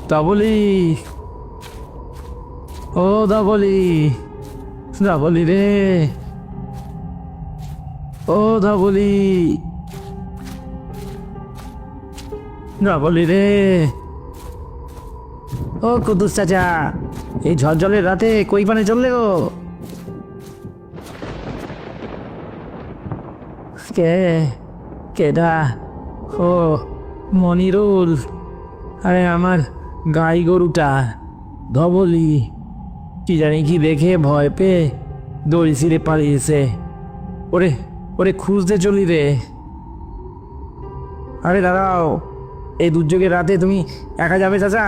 ধবলি, ও ধবলি, ধবলি রে, ও ধবলি, ধবলি রে, ও কুদ্দুস চাচা, এই ঝড় রাতে কই পানে চললে গো? কে কেডা? ও মনিরুল, আরে আমার গাই গরুটা ধবলি কি জানি কি দেখে ভয় পেয়ে দড়ি ছিঁড়ে পালিয়েছে। ওরে ওরে খুঁজতে চলি রে। আরে দাঁড়াও, এই দুর্যোগের রাতে তুমি একা যাবে চাচা?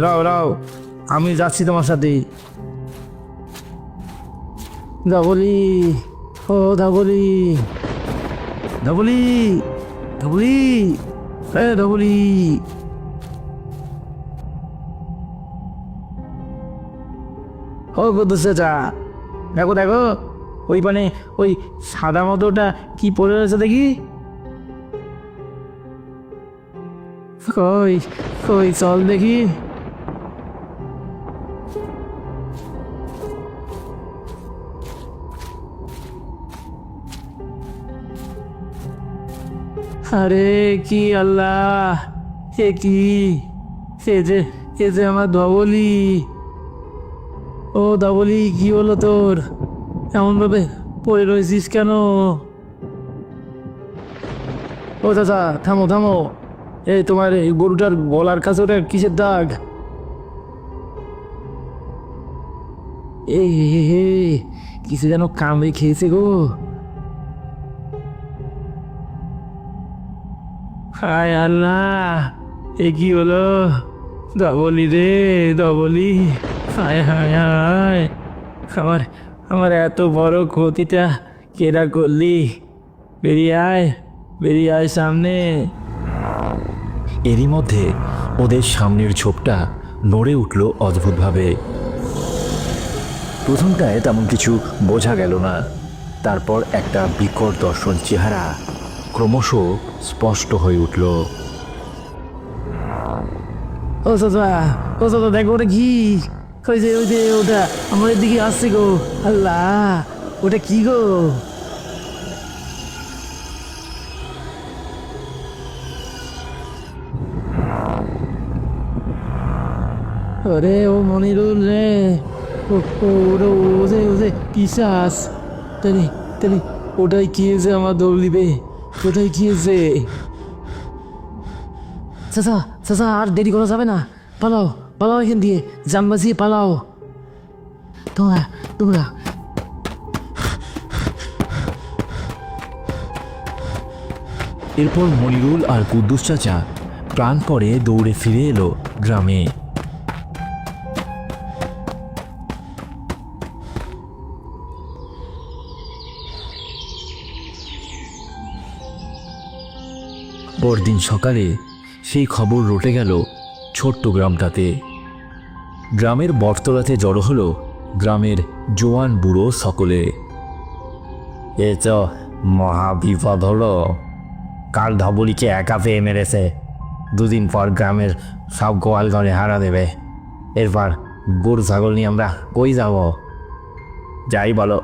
রাও রাও, আমি যাচ্ছি তোমার সাথে। ধবলি, ও ধবলি, ধবলি, ধবলি, ধবলি। ও কুদ্দুস চাচা, দেখো দেখো, ওই মানে ওই সাদা মতোটা কি পড়ে রয়েছে দেখি। কই কই চল দেখি। আরে কি আল্লাহ, সে কি, সে যে আমার ধবলি। ও ধবলি, কি হলো তোর? এমন ভাবে পড়ে রয়েছিস কেন? ও চাচা, থামো থামো, এই তোমার এই গরুটার গলার কাছে ওটা কিসের দাগ? এই কিছু যেন কামড়ে খেয়েছে গো। হায় আল্লাহ, এ কি হলো? ধবলি রে, ধবলি, হায় হায় হায়, আমার আমার এত বড় ক্ষতিটা কেডা করলি? বেরিয়ে আয়, বেরিয়ে আয় সামনে। এরই মধ্যে ওদের সামনের ঝোপটা নড়ে উঠল অদ্ভুতভাবে। প্রথমটায় তেমন কিছু বোঝা গেল না, তারপর একটা বিকট দর্শন চেহারা ক্রমশ স্পষ্ট হয়ে উঠল। ও চাচা, ও চাচা, দেখো ওটা কি? ওই যে ওটা আমাদের দিকে আসছে গো। আল্লাহ, ওটা কি গো? ওরে ও মনিরুল রে, ও ও ওটা ও যে পিশাচ। তালি তালি, ওটাই খেয়েছে আমার দৌড়িবে, ওটাই খেয়েছে। চাচা চাচা, আর দেরি করা যাবে না, পালাও পালাও এখান দিয়ে, জান বাজিয়ে পালাও। তোমরা তোমরা এরপর মনিরুল আর কুদ্দুস চাচা প্রাণপণে দৌড়ে ফিরে এলো গ্রামে। পরদিন সকালে সেই খবর রটে গেল ছোট্ট গ্রামটাতে। গ্রামের বটতলাতে জড়ো হলো গ্রামের জোয়ান বুড়ো সকলে। এ তো মহা বিপদ হলো, কাল ধবলিকে একা পেয়ে মেরেছে। দুদিন পর গ্রামের সব গোয়াল ঘরে হারা দেবে। এরপর গরু ছাগল নিয়ে আমরা কই যাব? যাই বলো,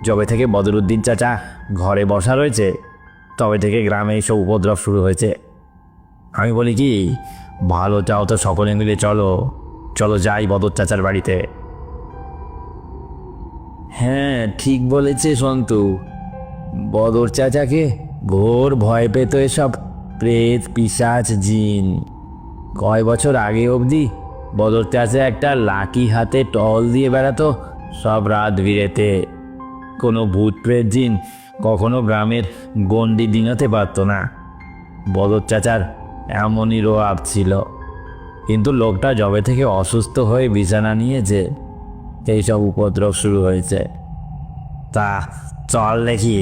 যবে থেকে বদরুদ্দিন চাচা ঘরে বসা রয়েছে তবে থেকে গ্রামে এইসব উপদ্রব শুরু হয়েছে। আমি বলি কি, ভালো চাও তো সকলে মিলে চলো, চলো যাই বদর চাচার বাড়িতে। হ্যাঁ, ঠিক বলেছে সন্তু। বদর চাচাকে ঘোর ভয় পেত এসব প্রেত পিশাচ জিন। কয় বছর আগে অবধি বদর চাচা একটা লাঠি হাতে টহল দিয়ে বেড়াতো সব রাত বিরেতে। কোনো ভূত প্রেত জিন কখনো গ্রামের গণ্ডি ডিঙাতে পারত না। বদর চাচার এমনই রোয়াব ছিল, কিন্তু লোকটা যবে থেকে অসুস্থ হয়ে বিছানা নিয়েছে এইসব উপদ্রব শুরু হয়েছে। তা চল দেখি,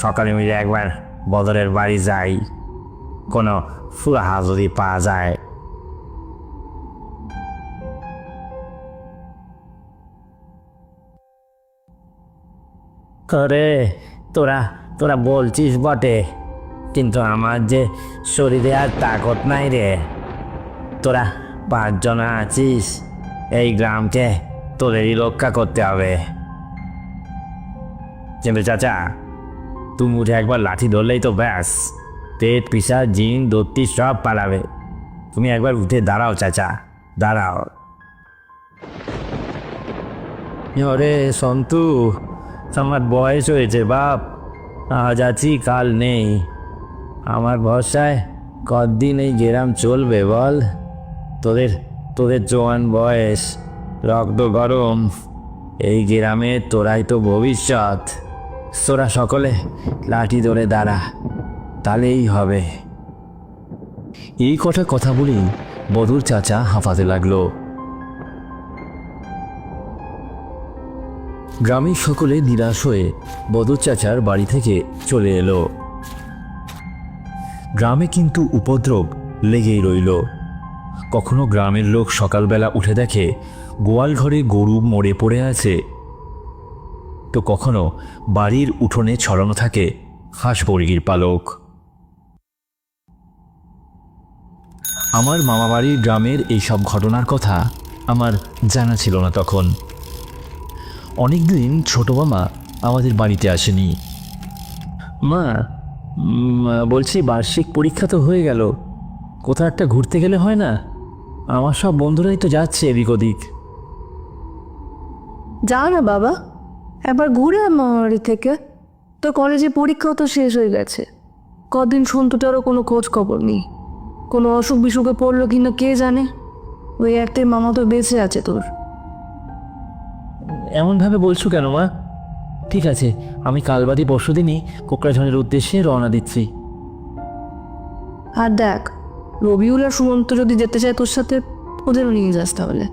সকালে মিলে একবার বদরের বাড়ি যাই, কোনো ফুরাহা যদি পাওয়া যায়। করে তোরা তোরা বলছিস বটে, কিন্তু আমার যে শরীরে আর তাকত নাই রে। তোরা 5 জন আছিস, এই গ্রামকে তোদেরই রক্ষা করতে হবে। কিন্তু চাচা, তুমি উঠে একবার লাঠি ধরলেই তো ব্যাস, পেট পিসার জিন দত্তি সব পালাবে। তুমি একবার উঠে দাঁড়াও চাচা, দাঁড়াও। ওরে সন্তু, আমার বয়স হয়েছে বাপ, আজ আছি কাল নেই। আমার ভরসায় কতদিন এই গ্রাম চলবে বল? তোদের তোদের জোয়ান বয়স, রক্ত গরম, এই গ্রামে তোরাই তো ভবিষ্যৎ। তোরা সকলে লাঠি ধরে দাঁড়া, তাহলেই হবে। এই কথা বলেই বদর চাচা হাঁপাতে লাগলো। গ্রামের সকলে নিরাশ হয়ে বদর চাচার বাড়ি থেকে চলে এলো। গ্রামে কিন্তু উপদ্রব লেগেই রইল। কখনো গ্রামের লোক সকালবেলা উঠে দেখে গোয়াল ঘরে গরু মরে পড়ে আছে, তো কখনো বাড়ির উঠোনে ছড়ানো থাকে হাঁস মুরগির পালক। আমার মামাবাড়ির গ্রামের এইসব ঘটনার কথা আমার জানা ছিল না তখন। অনেকদিন ছোট মামা আমাদের বাড়িতে আসেনি। মা, বলছি বার্ষিক পরীক্ষা তো হয়ে গেল, কোথাও একটা ঘুরতে গেলে হয় না? আমার সব বন্ধুরাই তো যাচ্ছে এদিক ওদিক। যা না বাবা, একবার ঘুরে আমার বাড়ি থেকে। তোর কলেজে পরীক্ষাও তো শেষ হয়ে গেছে, কদিন সন্তুটারও কোনো খোঁজ খবর নেই। কোনো অসুখ বিসুখে পড়লো কিনা কে জানে। ওই একটাই মামা তো বেঁচে আছে তোর। এমনভাবে বলছো কেন মা? ঠিক আছে, আমি কাল বাদে পরশু দিনই কোকড়াঝড়ের উদ্দেশ্যে রওনা দিচ্ছি। আর দেখ, রবিউল আর সুমন্ত যদি যেতে চায় তোর সাথে, ওদেরও নিয়ে যাস তাহলে।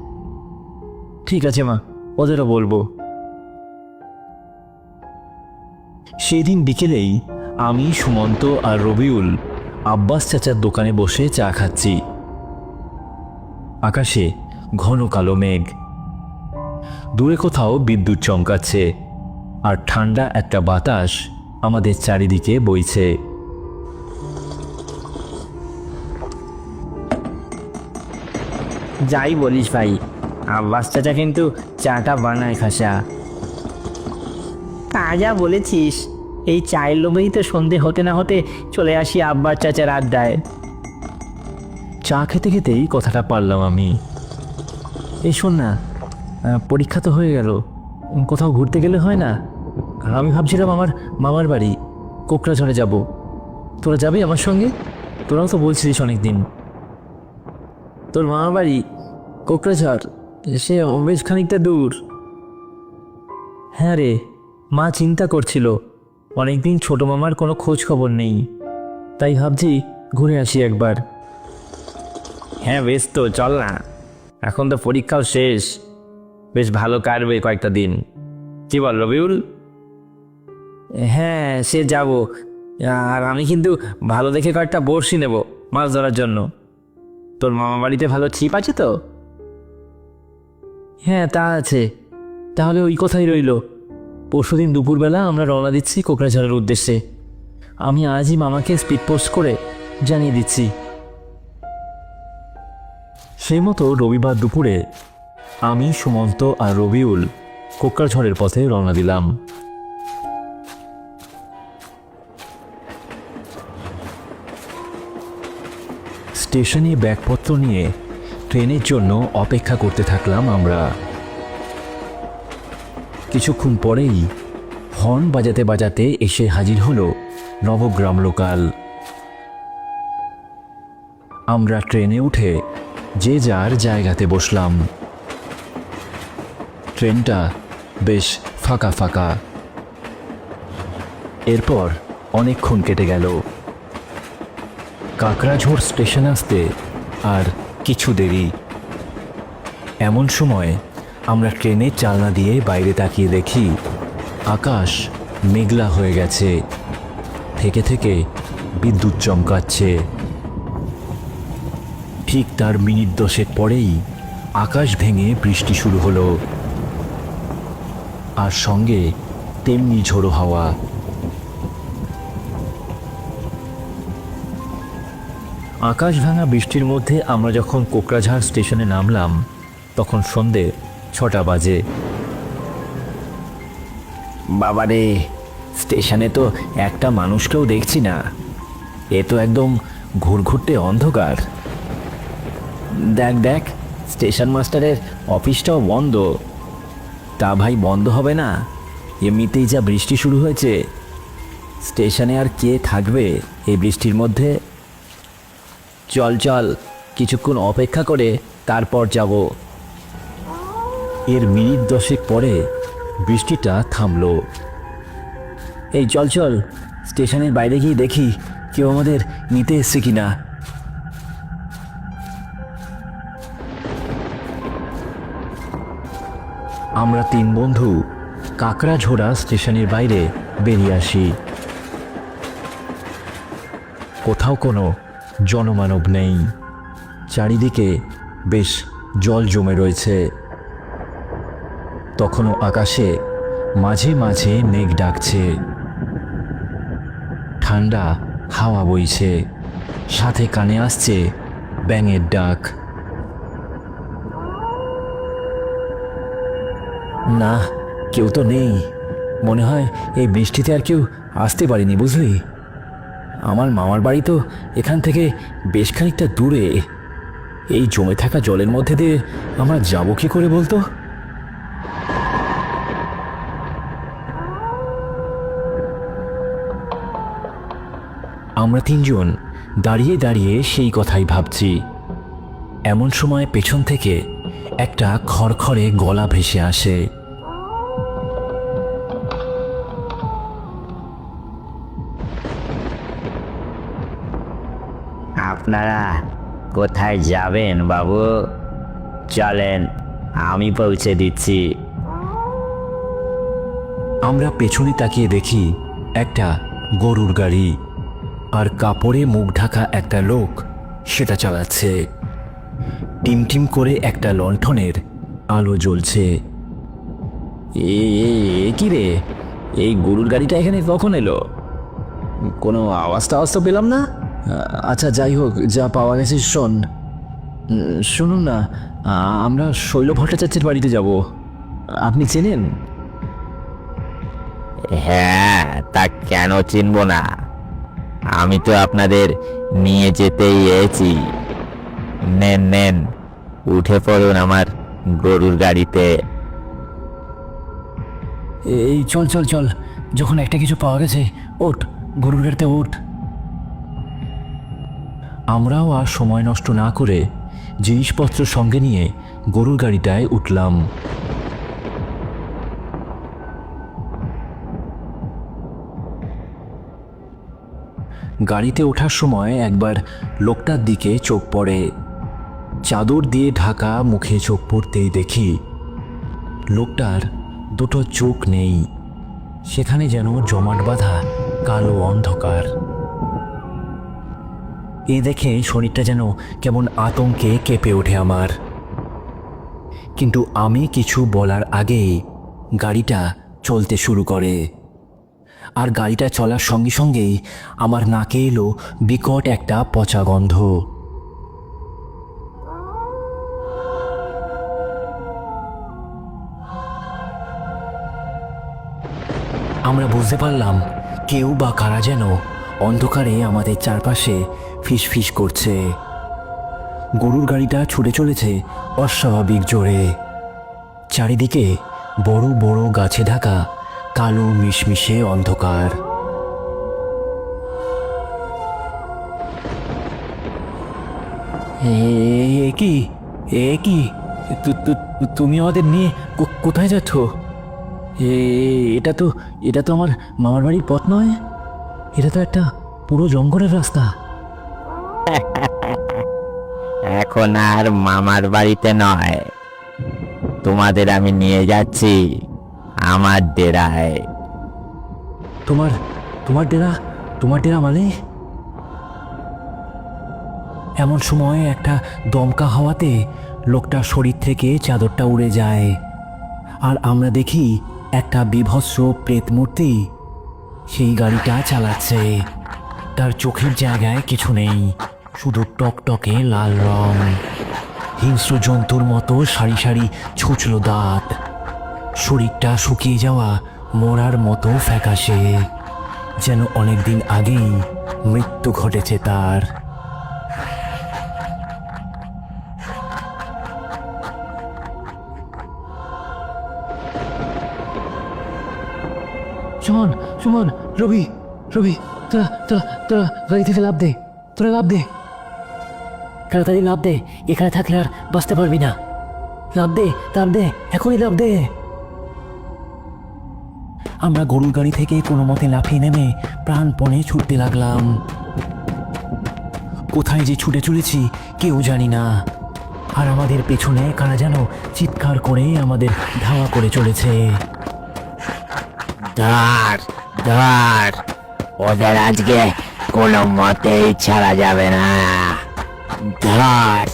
ঠিক আছে মা, ওদেরও বলবো। সেদিন বিকেলেই আমি, সুমন্ত আর রবিউল আব্বাস চাচার দোকানে বসে চা খাচ্ছি। আকাশে ঘন কালো মেঘ, দূরে কোথাও বিদ্যুৎ চমকাচ্ছে, আর ঠান্ডা একটা বাতাস আমাদের চারিদিকে বইছে। যাই বলিস ভাই, আব্বাস চাচা কিন্তু চাটা বানায় খাসা। তা যা বলেছিস, এই চায়ের লোভেই তো সন্ধে হতে না হতে চলে আসি আব্বাস চাচার আড্ডায়। চা খেতে খেতেই কথাটা পারলাম আমি। এই শোন না, পরীক্ষা তো হয়ে গেল, কোথাও ঘুরতে গেলে হয় না? আমি ভাবছিলাম আমার মামার বাড়ি কোকড়াঝড়ে যাব। তোরা যাবি আমার সঙ্গে? তোরাও তো বলছিলিস অনেক দিন। তোর মামার বাড়ি কোকড়াঝড়, সে বেশ খানিকটা দূর। হ্যাঁ রে, মা চিন্তা করছিল, অনেকদিন ছোট মামার কোনো খোঁজ খবর নেই, তাই ভাবছি ঘুরে আসি একবার। হ্যাঁ বেশ, তো চল না, এখন তো পরীক্ষাও শেষ, বেশ ভালো কাটবে কয়েকটা দিন। কি বল রবিউল? হ্যাঁ, সে যাব। আর আমি কিন্তু ভালো দেখে কয়েকটা বড়শি নেব মাছ ধরার জন্য। তোর মামা বাড়িতে ভালো ছিপ আছে তো? হ্যাঁ, তা আছে। তাহলে ওই কথাই রইল, পরশুদিন দুপুরবেলা আমরা রওনা দিচ্ছি কোকড়াঝড়ের উদ্দেশ্যে। আমি আজই মামাকে স্পিড পোস্ট করে জানিয়ে দিচ্ছি। সেই মতো রবিবার দুপুরে আমি, সুমন্ত আর রবিউল কোকড়াঝড়ের পথে রওনা দিলাম। স্টেশনে ব্যাগপত্র নিয়ে ট্রেনের জন্য অপেক্ষা করতে থাকলাম আমরা। কিছুক্ষণ পরেই হর্ন বাজাতে বাজাতে এসে হাজির হলো নবগ্রাম লোকাল। আমরা ট্রেনে উঠে যে যার জায়গাতে বসলাম। ট্রেনটা বেশ ফাঁকা ফাঁকা। এরপর অনেকক্ষণ কেটে গেল। কাকড়াঝোড় স্টেশন আসতে আর কিছু দেরি। এমন সময় আমরা ট্রেনের জানলা দিয়ে বাইরে তাকিয়ে দেখি আকাশ মেঘলা হয়ে গেছে, থেকে থেকে বিদ্যুৎ চমকাচ্ছে। ঠিক তার মিনিট 10 পরেই আকাশ ভেঙে বৃষ্টি শুরু হলো, আর সঙ্গে তেমনি ঝোড়ো হাওয়া। আকাশ ভাঙা বৃষ্টির মধ্যে আমরা যখন কোকরাঝাড় স্টেশনে নামলাম তখন সন্ধে 6টা বাজে। বাবারে, স্টেশনে তো একটা মানুষকেও দেখছি না। এ তো একদম ঘুরঘুরটে অন্ধকার। দেখ দেখ, স্টেশন মাস্টারের অফিসটাও বন্ধ। তা ভাই, বন্ধ হবে না? এমনিতেই যা বৃষ্টি শুরু হয়েছে, স্টেশনে আর কে থাকবে এই বৃষ্টির মধ্যে? চল চল, কিছুক্ষণ অপেক্ষা করে তারপর যাব। এর মিনিট 10 পরে বৃষ্টিটা থামলো। এই চল চল, স্টেশনের বাইরে গিয়ে দেখি কেউ আমাদের নিতে এসছে কিনা। আমরা 3 বন্ধু কাকড়াঝোড়া স্টেশনের বাইরে বেরিয়ে আসি। কোথাও কোনো জনমানব নেই। চারিদিকে বেশ জল জমে রয়েছে। তখনও আকাশে মাঝে মাঝে মেঘ ডাকছে। ঠান্ডা হাওয়া বইছে, সাথে কানে আসছে ব্যাঙের ডাক। না, কেউ তো নেই। মনে হয় এই বৃষ্টিতে আর কেউ আসতে পারেনি, বুঝলি? আমার মামার বাড়ি তো এখান থেকে বেশ খানিকটা দূরে। এই জমে থাকা জলের মধ্যে দিয়ে আমরা যাব কি করে বলতো? আমরা 3 জন দাঁড়িয়ে দাঁড়িয়ে সেই কথাই ভাবছি। এমন সময় পেছন থেকে একটা খড়খড়ে গলা ভেসে আসে। আপনারা কোথায় যাবেন বাবু? চলেন, আমি পৌঁছে দিচ্ছি। আমরা পেছনে তাকিয়ে দেখি একটা গরুর গাড়ি, আর কাপড়ে মুখ ঢাকা একটা লোক সেটা চালাচ্ছে। টিমটিম করে একটা লণ্ঠনের আলো জ্বলছে। এ কি রে, এই গরুর গাড়িটা এখানে কখন এলো? কোনো আওয়াজ টাওয়াজ তো পেলাম না। আচ্ছা, যাই হোক, যা পাওয়া গেছে শোন। শুনুন না, আমরা শৈল ভট্টাচার্যের বাড়িতে যাব। আপনি চেনেন? হ্যাঁ, তা কেন চিনব না? আমি তো আপনাদের নিয়ে যেতেই এসেছি। নেন নেন, উঠে পড়ুন আমার গরুর গাড়িতে। এই চল চল চল, যখন একটা কিছু পাওয়া গেছে, ওঠ, গরুর গাড়িতে ওঠ। আমরাও আর সময় নষ্ট না করে জিনিসপত্র সঙ্গে নিয়ে গরুর গাড়িটায় উঠলাম। গাড়িতে ওঠার সময় একবার লোকটার দিকে চোখ পড়ে। চাদর দিয়ে ঢাকা মুখে চোখ পড়তেই দেখি লোকটার দুটো চোখ নেই। সেখানে যেন জমাট বাঁধা কালো অন্ধকার। এ দেখে শরীরটা যেন কেমন আতঙ্কে কেঁপে ওঠে আমার। কিন্তু আমি কিছু বলার আগেই গাড়িটা চলতে শুরু করে। আর গাড়িটা চলার সঙ্গে সঙ্গেই আমার নাকে এলো বিকট একটা পচা গন্ধ। আমরা বুঝতে পারলাম কেউ বা কারা যেন অন্ধকারে আমাদের চারপাশে ফিসফিস করছে। গরুর গাড়িটা ছুটে চলেছে অস্বাভাবিক জোরে। চারিদিকে বড় বড় গাছে ঢাকা কালো মিশমিশে অন্ধকার। এ কি, এ কি, তুমি আমাদের নিয়ে কোথায় যাচ্ছ? এটা তো আমার মামার বাড়ির পথ নয়। এটা তো একটা পুরো জঙ্গলের রাস্তা। এখন আর মামার বাড়িতে নয়, তোমাদের আমি নিয়ে যাচ্ছি আমার ডেরায়। তোমার ডেরা মানে? এমন সময় একটা দমকা হাওয়াতে লোকটার শরীর থেকে চাদরটা উড়ে যায়, আর আমরা দেখি একটা বিভৎস প্রেত মূর্তি সেই গাড়িটা চালাচ্ছে। তার চোখের জায়গায় কিছু নেই, শুধু টকটকে লাল রং। হিংস্র জন্তুর মতো সারি সারি ছুঁচলো দাঁত। শরীরটা শুকিয়ে যাওয়া মোড়ার মতো ফ্যাকাশে, যেন অনেকদিন আগেই মৃত্যু ঘটেছে তার। সুমন, সুমন, রবি, রবি, তোরা তোরা তোরা গাড়ি থেকে লাভ দে, তোরা লাভ দে, তাড়াতাড়ি লাভ দে, এখানে থাকলে আর বাঁচতে পারবি না। লাভ দে, লাভ দে, এখনই লাভ দে। আমরা গরুর গাড়ি থেকে কোনো মতে লাফিয়ে নেমে প্রাণপণে ছুটতে লাগলাম। কোথায় যে ছুটে চলেছি কেউ জানি না, আর আমাদের পেছনে কারা যেন চিৎকার করে আমাদের ধাওয়া করে চলেছে। ধর ধর, ওদের আজকে কোনো মতেই ছাড়া যাবে না। ধর,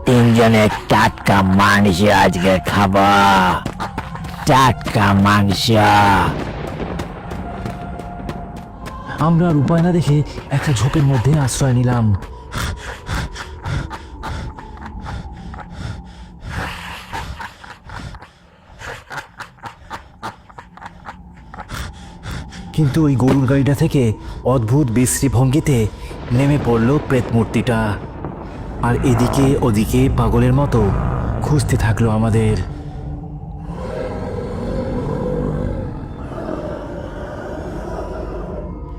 তিনজনের টাটকা মাংস আজকে খাবো, টাটকা মাংস। আমরা আর উপায় না দেখে একটা ঝোপের মধ্যে আশ্রয় নিলাম। কিন্তু ওই গরুর গাড়িটা থেকে অদ্ভুত বিশ্রী ভঙ্গিতে নেমে পড়ল প্রেত মূর্তিটা, আর এদিকে ওদিকে পাগলের মতো খুঁজতে থাকলো আমাদের।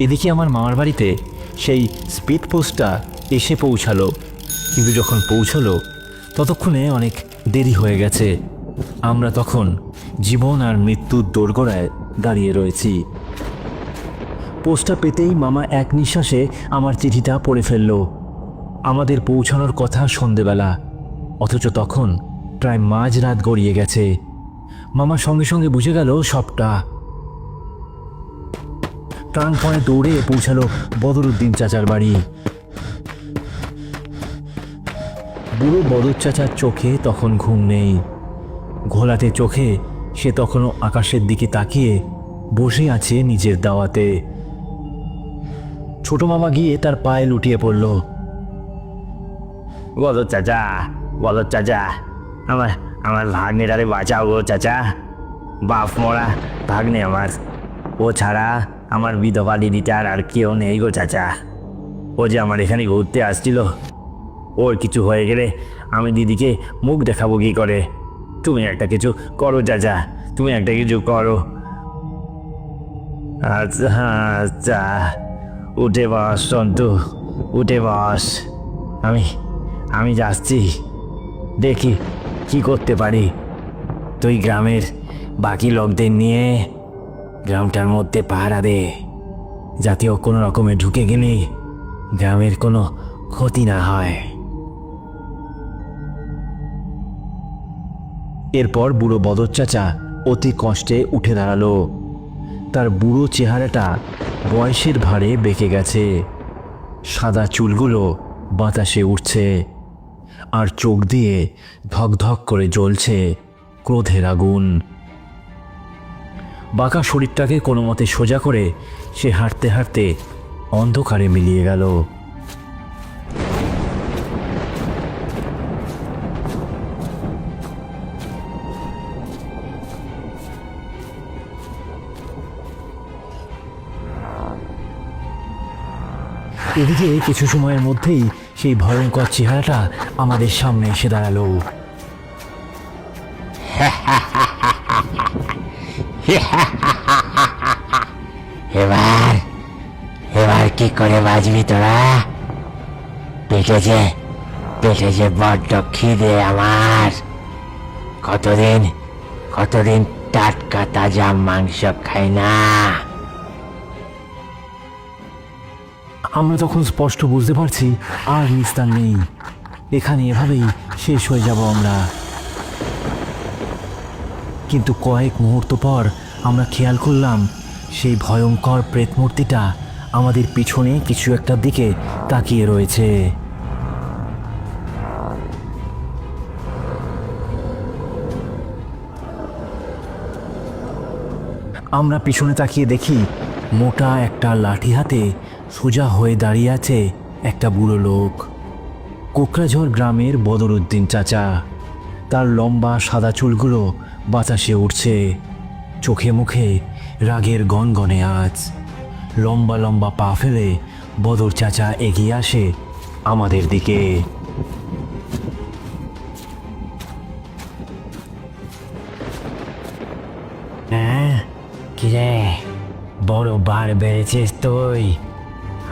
এদিকে আমার মামার বাড়িতে সেই স্পিড পোস্টটা এসে পৌঁছালো, কিন্তু যখন পৌঁছালো ততক্ষণে অনেক দেরি হয়ে গেছে। আমরা তখন জীবন আর মৃত্যুর দোরগোড়ায় দাঁড়িয়ে রয়েছি। পোস্টটা পেতেই মামা এক নিঃশ্বাসে আমার চিঠিটা পড়ে ফেলল। আমাদের পৌঁছানোর কথা সন্ধেবেলা, অথচ তখন প্রায় মাঝরাত গড়িয়ে গেছে। মামা সঙ্গে সঙ্গে বুঝে গেল সবটা। প্রাণপণে দৌড়ে পৌঁছালো বদরুদ্দিন চাচার বাড়ি। বুড়ো বদর চাচার চোখে তখন ঘুম নেই। ঘোলাটে চোখে সে তখনও আকাশের দিকে তাকিয়ে বসে আছে নিজের দাওয়াতে। ছোট মামা গিয়ে তার পায়ে লুটিয়ে পড়ল। বদর চাচা, বদর চাচা, আমার আমার ভাগ্নেটারে বাঁচাও গো চাচা। বাপ মরা ভাগ্নে আমার, ও ছাড়া আমার বিধবা দিদিটার আর কেউ নেই গো চাচা। ও যে আমার এখানে ঘুরতে আসছিল, ওর কিছু হয়ে গেলে আমি দিদিকে মুখ দেখাবো কি করে? তুমি একটা কিছু করো চাচা, তুমি একটা কিছু করো। আচ্ছা আচ্ছা, উঠে বস সন্তু, উঠে বস। আমি যাচ্ছি, দেখি কি করতে পারি। তুই গ্রামের বাকি লোকদের নিয়ে গ্রামটার মধ্যে পাহারা দে, যাতে ও কোনো রকমে ঢুকে গেলে গ্রামের কোনো ক্ষতি না হয়। এরপর বুড়ো বদর চাচা অতি কষ্টে উঠে দাঁড়ালো। তার বুড়ো চেহারাটা বয়সের ভারে বেঁকে গেছে, সাদা চুলগুলো বাতাসে উঠছে, আর চোখ দিয়ে ধকধক করে জ্বলছে ক্রোধের আগুন। বাঁকা শরীরটাকে কোনো মতে সোজা করে সে হাঁটতে হাঁটতে অন্ধকারে মিলিয়ে গেল। এদিকে কিছু সময়ের মধ্যেই সেই ভয়ঙ্কর চেহারাটা আমাদের সামনে এসে দাঁড়ালো। এবার এবার কি করে বাঁচবি তোরা? পেটে যে বড্ড খিদে আমার। কতদিন টাটকা তাজা মাংস খাই না। আমরা তখন স্পষ্ট বুঝতে পারছি আর নিস্তার নেই, এখানে এভাবেই শেষ হয়ে যাব আমরা। কিন্তু কয়েক মুহূর্ত পর আমরা খেয়াল করলাম সেই ভয়ঙ্কর প্রেত মূর্তিটা আমাদের পিছনে কিছু একটা দিকে তাকিয়ে রয়েছে। আমরা পিছনে তাকিয়ে দেখি মোটা একটা লাঠি হাতে সোজা হয়ে দাঁড়িয়ে আছে একটা বুড়ো লোক, কোকড়াঝড় গ্রামের বদরুদ্দিন চাচা। তার লম্বা সাদা চুলগুলো বাতাসে উঠছে, চোখে মুখে রাগের গনগনে আঁচ। লম্বা লম্বা পা ফেলে বদর চাচা এগিয়ে আসে আমাদের দিকে। হ্যাঁ, কিরে, বড় বার বেড়েছিস তুই।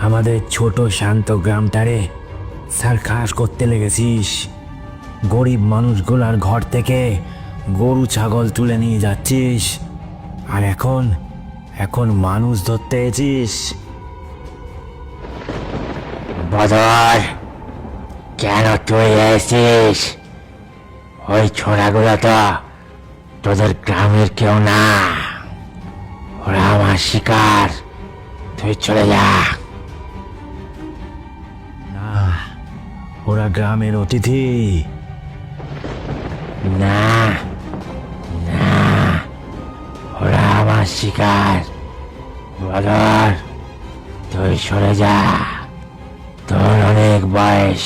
আমাদের ছোট শান্ত গ্রামটারে সার্কাস করতে লেগেছিস। গরিব মানুষগুলার ঘর থেকে গরু ছাগল তুলে নিয়ে যাচ্ছিস, আর এখন মানুষ ধরতে এসিস। বদর, কেন তুই এসেছিস? ওই ছোড়াগুলো তো তোদের গ্রামের কেউ না, ওরা আমার শিকার। তুই চলে যা। না, ওরা গ্রামের অতিথি। না না, ওরা আমার শিকার। বদর, তুই সরে যা। তোর অনেক বয়স,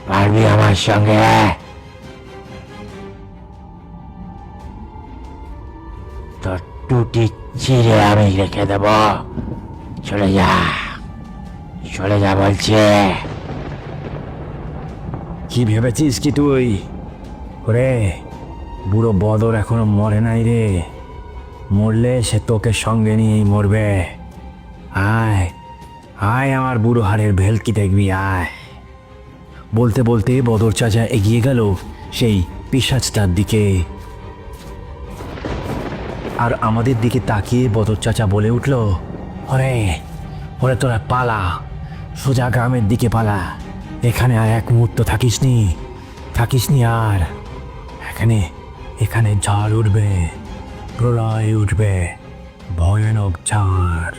পারবি আমার সঙ্গে? তোর টুটি চিরে আমি রেখে দেব। চলে যা, চলে যা বলছে। কি ভেবেছিস কি তুই? ওরে, বুড়ো বদর এখনো মরে নাই রে। মরলে সে তোকে সঙ্গে নিয়েই মরবে। আয় আয়, আমার বুড়ো হাড়ের ভেলকি দেখবি, আয়। বলতে বলতে বদর চাচা এগিয়ে গেল সেই পিশাচটার দিকে। আর আমাদের দিকে তাকিয়ে বদর চাচা বলে উঠল, ওরে ওরে, তোরা পালা, সোজা গ্রামের দিকে পালা। এখানে আর এক মুহূর্ত থাকিসনি আর। এখানে ঝড় উঠবে, প্রলয় উঠবে, ভয়ানক ঝড়।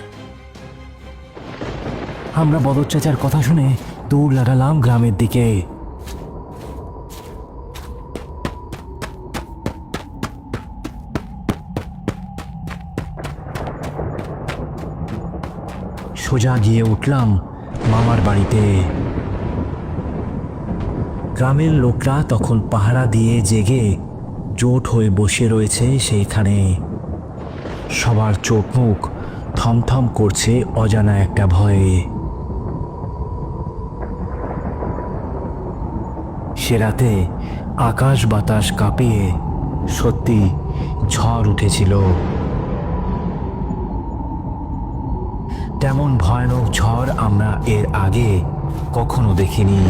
আমরা বদর চাচার কথা শুনে দৌড় লাগালাম গ্রামের দিকে। সোজা গিয়ে উঠলাম মামার বাড়িতে। গ্রামের লোকরা তখন পাহারা দিয়ে জেগে জোট হয়ে বসে রয়েছে সেইখানে। সবার চোখ মুখ থমথম করছে অজানা একটা ভয়ে। সে রাতে আকাশ বাতাস কাঁপিয়ে সত্যি ঝড় উঠেছিল। তেমন ভয়ানক ঝড় আমরা এর আগে কখনো দেখিনি।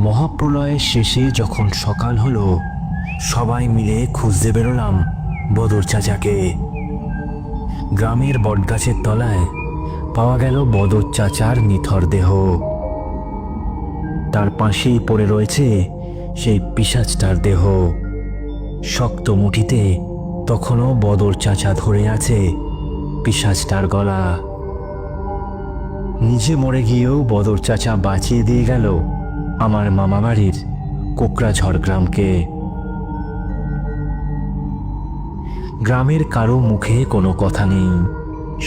মহাপ্রলয়ের শেষে যখন সকাল হলো, সবাই মিলে খুঁজতে বেরোলাম বদর চাচাকে। গ্রামের বটগাছের তলায় পাওয়া গেল বদর চাচার নিথর দেহ। তার পাশেই পড়ে রয়েছে সেই পিশাচটার দেহ। শক্ত মুঠিতে তখনও বদর চাচা ধরে আছে পিশাচটার গলা। নিজে মরে গিয়েও বদর চাচা বাঁচিয়ে দিয়ে গেল আমার মামাবাড়ির কোকড়াঝড় গ্রামকে। গ্রামের কারো মুখে কোনো কথা নেই,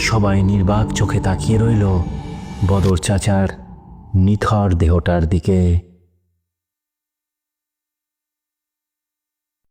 সবাই নির্বাক চোখে তাকিয়ে রইল বদর চাচার নিথর দেহটার দিকে।